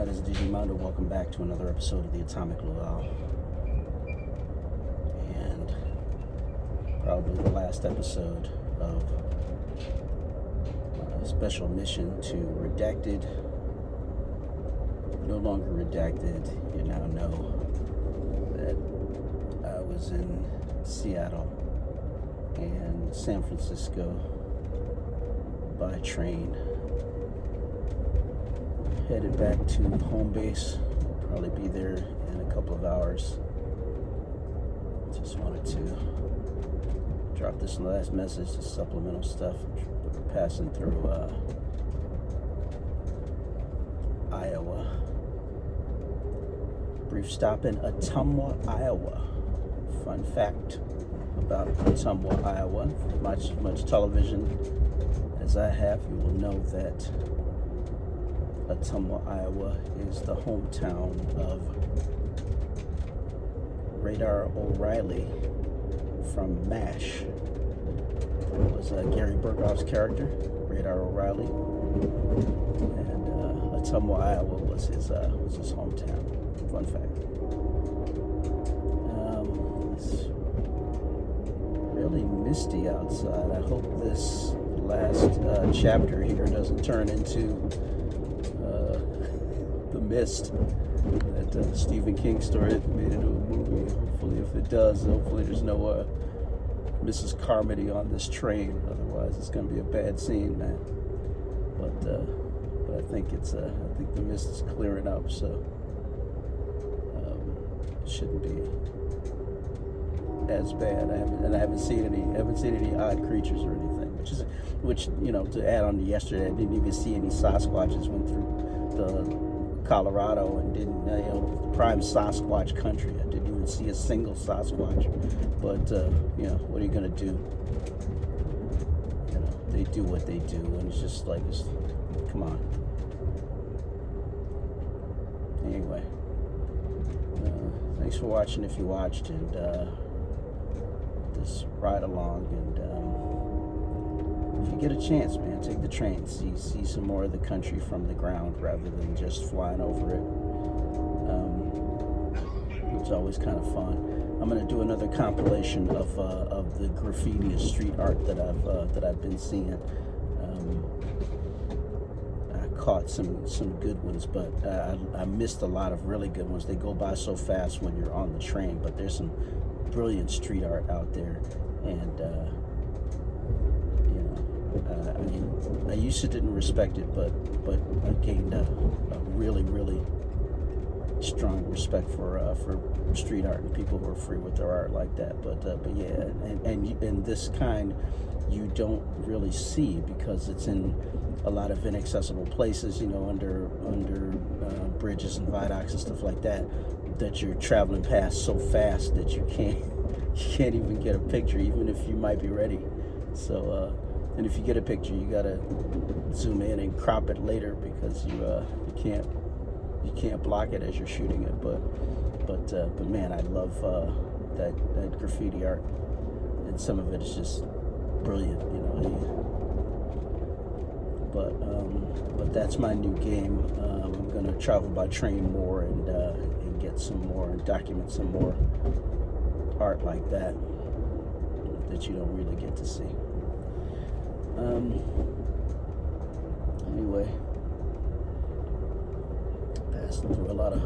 This is DJ Mondo. Welcome back to another episode of the Atomic Luau. And probably the last episode of a special mission to Redacted. No longer Redacted. You now know that I was in Seattle and San Francisco by train. Headed back to home base. I'll probably be there in a couple of hours. Just wanted to drop this last message, the supplemental stuff. We're passing through Iowa. Brief stop in Ottumwa, Iowa. Fun fact about Ottumwa, Iowa. Much television as I have, you will know that Ottumwa, Iowa is the hometown of Radar O'Reilly from MASH. It was Gary Burghoff's character, Radar O'Reilly, and Ottumwa, Iowa was his hometown. Fun fact. It's really misty outside. I hope this last chapter here doesn't turn into The Mist, that Stephen King story that made into a movie. Hopefully, if it does, hopefully there's no Mrs. Carmody on this train. Otherwise, it's going to be a bad scene, man. But I think I think the mist is clearing up, so it shouldn't be as bad. I haven't seen any odd creatures or anything. Which you know, to add on to yesterday, I didn't even see any Sasquatches. Went through the Colorado and didn't, prime Sasquatch country. I didn't even see a single Sasquatch. But what are you gonna do? They do what they do, and it's just like, come on. Anyway, thanks for watching if you watched, and this ride along, and if you get a chance, man, take the train, see some more of the country from the ground rather than just flying over it. It's always kind of fun. I'm gonna do another compilation of the graffiti and street art that I've been seeing. I caught some good ones, but I missed a lot of really good ones. They go by so fast when you're on the train, but there's some brilliant street art out there, and I used to didn't respect it, but I gained a really, really strong respect for street art and people who are free with their art like that. But yeah, and this kind you don't really see because it's in a lot of inaccessible places, under bridges and viaducts and stuff like that you're traveling past so fast that you can't even get a picture, even if you might be ready. So and if you get a picture, you gotta zoom in and crop it later because you can't block it as you're shooting it. But man, I love that graffiti art, and some of it is just brilliant, But that's my new game. I'm gonna travel by train more and get some more and document some more art like that you don't really get to see. Anyway, passing through a lot of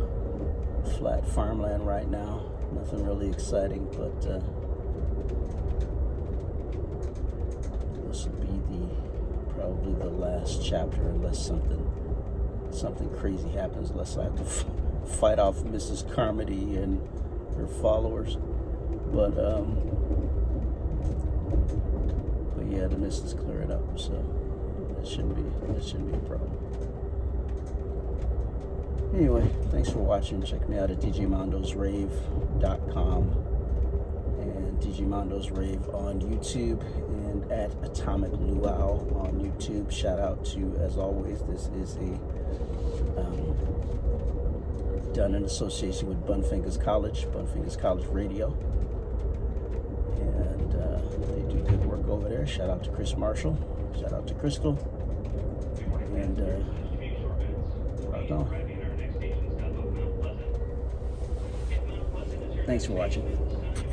flat farmland right now. Nothing really exciting, but this will be probably the last chapter, unless something crazy happens. Unless I have to fight off Mrs. Carmody and her followers. But yeah, the mist is clearing up, so that shouldn't be a problem. Anyway, thanks for watching. Check me out at djmondosrave.com and DJ Mondo's Rave on YouTube, and at Atomic Luau on YouTube. Shout out to, as always, this is done in association with Bunfingers College Radio. And they do good work over there. Shout out to Chris Marshall. Shout out to Crystal. And rock on. Thanks for watching.